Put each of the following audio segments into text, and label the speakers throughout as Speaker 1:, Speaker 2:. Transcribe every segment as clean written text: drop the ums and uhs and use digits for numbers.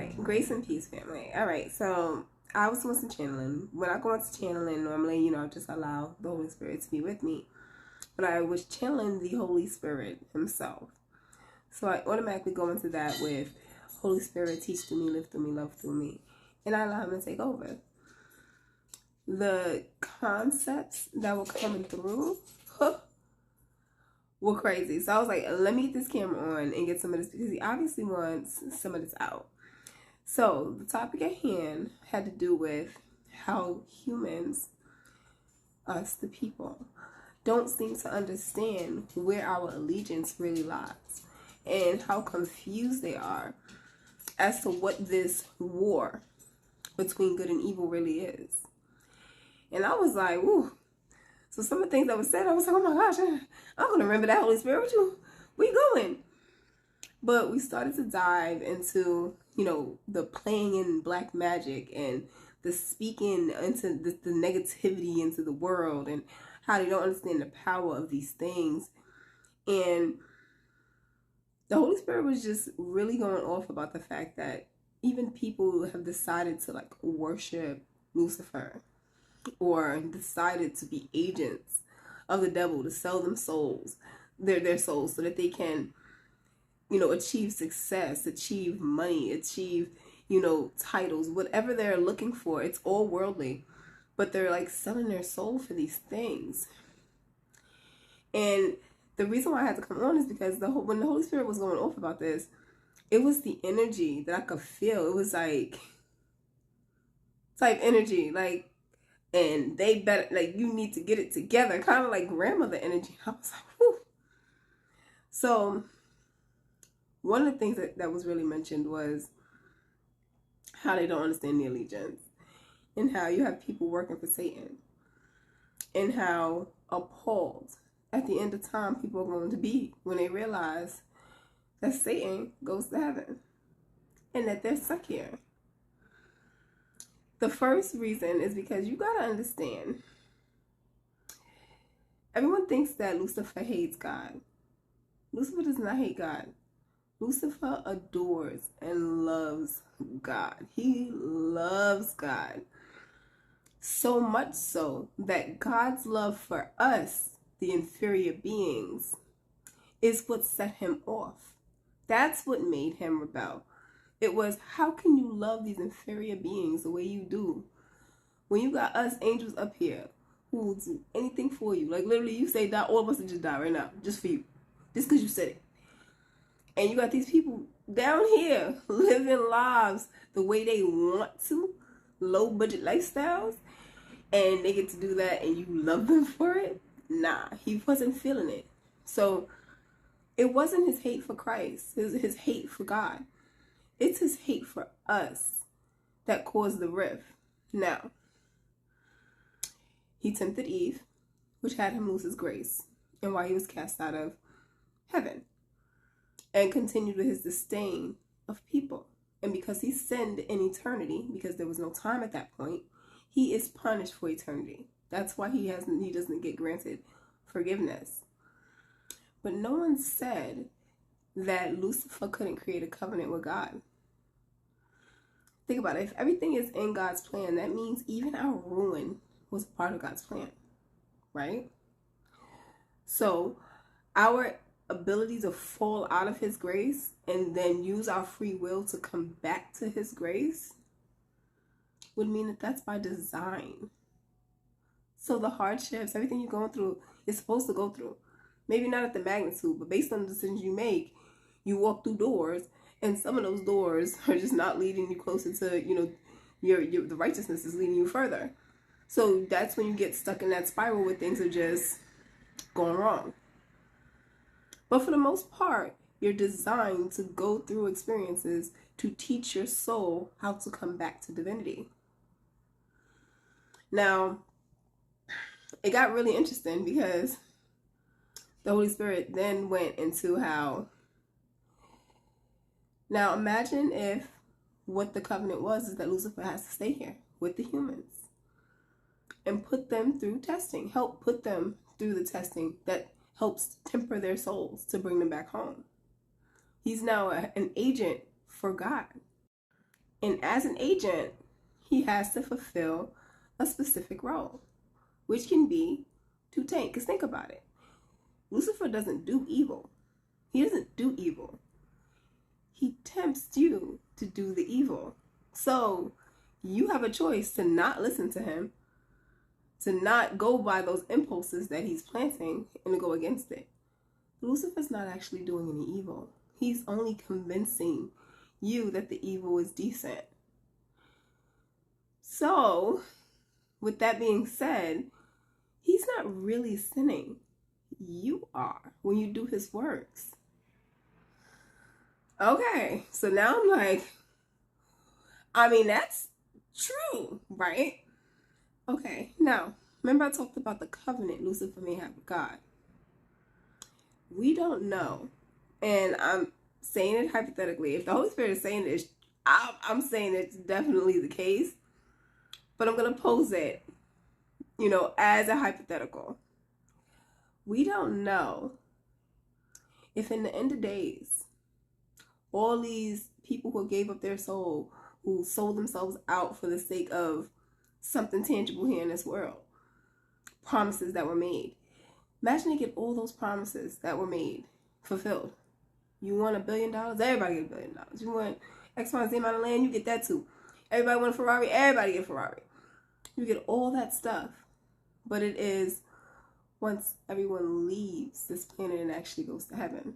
Speaker 1: right, grace and peace, family. All right, so I was doing some channeling. When I go into channeling, normally, I just allow the Holy Spirit to be with me. But I was channeling the Holy Spirit himself. So I automatically go into that with Holy Spirit, teach through me, live through me, love through me. And I allow him to take over. The concepts that were coming through were crazy. So I was like, let me get this camera on and get some of this, because he obviously wants some of this out. So the topic at hand had to do with how humans, us the people, don't seem to understand where our allegiance really lies and how confused they are as to what this war between good and evil really is. And I was like, woo. So some of the things that was said, I was like, oh my gosh, I'm going to remember that, Holy Spirit. Where you going? But we started to dive into, the playing in black magic and the speaking into the negativity into the world and how they don't understand the power of these things. And the Holy Spirit was just really going off about the fact that even people have decided to worship Lucifer or decided to be agents of the devil to sell them souls, their souls, so that they can, achieve success, achieve money, achieve, titles, whatever they're looking for. It's all worldly, but they're selling their soul for these things. And the reason why I had to come on is because when the Holy Spirit was going off about this, it was the energy that I could feel. It was type energy, and they better, you need to get it together, kind of like grandmother energy. I was like, whew. So one of the things that was really mentioned was how they don't understand the allegiance, and how you have people working for Satan, and how appalled at the end of time people are going to be when they realize that Satan goes to heaven and that they're stuck here. The first reason is because you got to understand, everyone thinks that Lucifer hates God. Lucifer does not hate God. Lucifer adores and loves God. He loves God. So much so that God's love for us, the inferior beings, is what set him off. That's what made him rebel. It was, how can you love these inferior beings the way you do when you got us angels up here who will do anything for you? Literally, you say die, all of us will just die right now, just for you, just because you said it. And you got these people down here living lives the way they want to, low budget lifestyles, and they get to do that and you love them for it? Nah, he wasn't feeling it. So it wasn't his hate for Christ, his hate for God. It's his hate for us that caused the rift. Now, he tempted Eve, which had him lose his grace, and why he was cast out of heaven, and continued with his disdain of people. And because he sinned in eternity, because there was no time at that point, he is punished for eternity. That's why he doesn't get granted forgiveness. But no one said that Lucifer couldn't create a covenant with God. Think about it. If everything is in God's plan, that means even our ruin was a part of God's plan, right? So our ability to fall out of his grace and then use our free will to come back to his grace would mean that that's by design. So the hardships, everything you're going through, is supposed to go through. Maybe not at the magnitude, but based on the decisions you make, you walk through doors, and some of those doors are just not leading you closer to, the righteousness is leading you further. So that's when you get stuck in that spiral where things are just going wrong. But for the most part, you're designed to go through experiences to teach your soul how to come back to divinity. Now, it got really interesting because the Holy Spirit then went into how, now imagine if what the covenant was is that Lucifer has to stay here with the humans and put them through testing, help put them through the testing that helps temper their souls to bring them back home. He's now an agent for God. And as an agent, he has to fulfill a specific role, which can be to taint. Because think about it. Lucifer doesn't do evil. He doesn't do evil. He tempts you to do the evil. So you have a choice to not listen to him, to not go by those impulses that he's planting, and to go against it. Lucifer's not actually doing any evil. He's only convincing you that the evil is decent. So, with that being said, he's not really sinning. You are when you do his works. Okay, so now I'm like, that's true, right? Okay, now, remember I talked about the covenant Lucifer may have with God. We don't know, and I'm saying it hypothetically. If the Holy Spirit is saying this, I'm saying it's definitely the case, but I'm going to pose it, as a hypothetical. We don't know if in the end of days, all these people who gave up their soul, who sold themselves out for the sake of something tangible here in this world, promises that were made. Imagine they get all those promises that were made fulfilled. You want $1 billion? Everybody get $1 billion. You want X, Y, Z amount of land? You get that too. Everybody want a Ferrari? Everybody get a Ferrari. You get all that stuff. But it is once everyone leaves this planet and actually goes to heaven.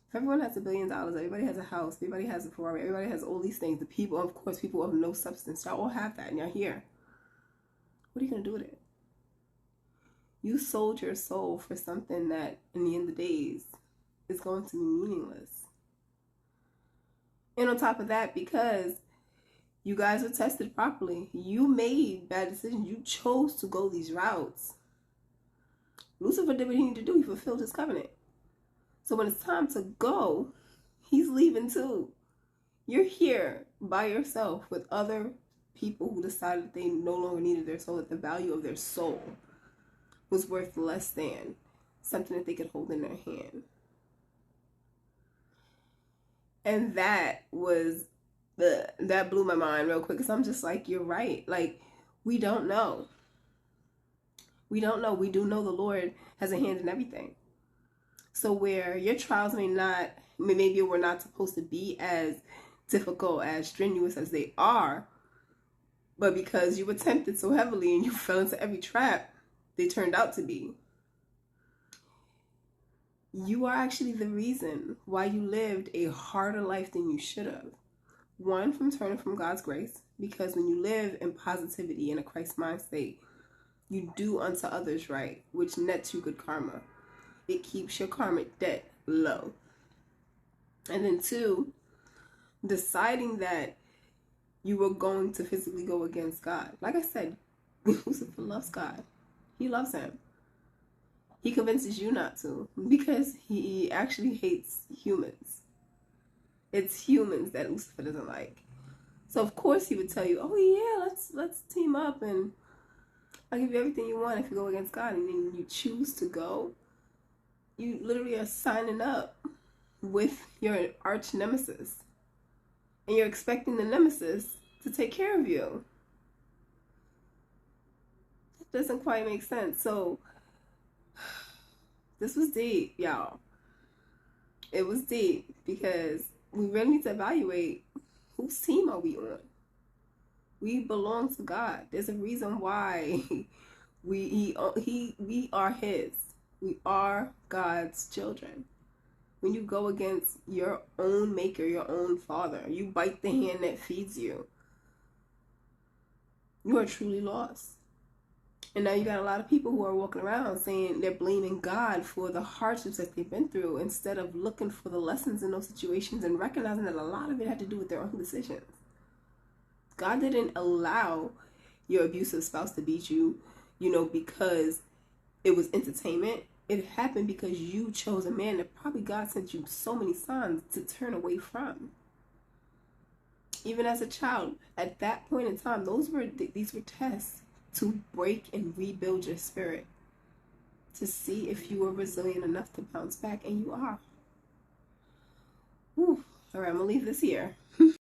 Speaker 1: If everyone has $1 billion, everybody has a house, everybody has a Ferrari, everybody has all these things. The people, of course, people of no substance, y'all all have that and you're here. What are you going to do with it? You sold your soul for something that, in the end of the days, is going to be meaningless. And on top of that, because you guys were tested properly, you made bad decisions, you chose to go these routes. Lucifer did what he needed to do. He fulfilled his covenant. So when it's time to go, he's leaving too. You're here by yourself with other people who decided they no longer needed their soul, that the value of their soul was worth less than something that they could hold in their hand. And that blew my mind real quick, because I'm just like, you're right. Like, we don't know. We don't know. We do know the Lord has a hand in everything. So where your trials maybe were not supposed to be as difficult, as strenuous as they are, but because you were tempted so heavily and you fell into every trap, they turned out to be. You are actually the reason why you lived a harder life than you should have. One, from turning from God's grace, because when you live in positivity in a Christ mind state, you do unto others right, which nets you good karma. It keeps your karmic debt low. And then two, deciding that you were going to physically go against God. Like I said, Lucifer loves God. He loves him. He convinces you not to, because he actually hates humans. It's humans that Lucifer doesn't like. So of course he would tell you, oh yeah, let's team up and I'll give you everything you want if you go against God. And then you choose to go. You literally are signing up with your arch nemesis. And you're expecting the nemesis to take care of you. That doesn't quite make sense. So this was deep, y'all. It was deep, because we really need to evaluate, whose team are we on? We belong to God. There's a reason why we are his. We are God's children. When you go against your own maker, your own father, you bite the hand that feeds you, you are truly lost. And now you got a lot of people who are walking around saying they're blaming God for the hardships that they've been through, instead of looking for the lessons in those situations and recognizing that a lot of it had to do with their own decisions. God didn't allow your abusive spouse to beat you, because it was entertainment. It happened because you chose a man that probably God sent you so many signs to turn away from. Even as a child, at that point in time, these were tests to break and rebuild your spirit, to see if you were resilient enough to bounce back, and you are. Whew. All right, I'm gonna leave this here.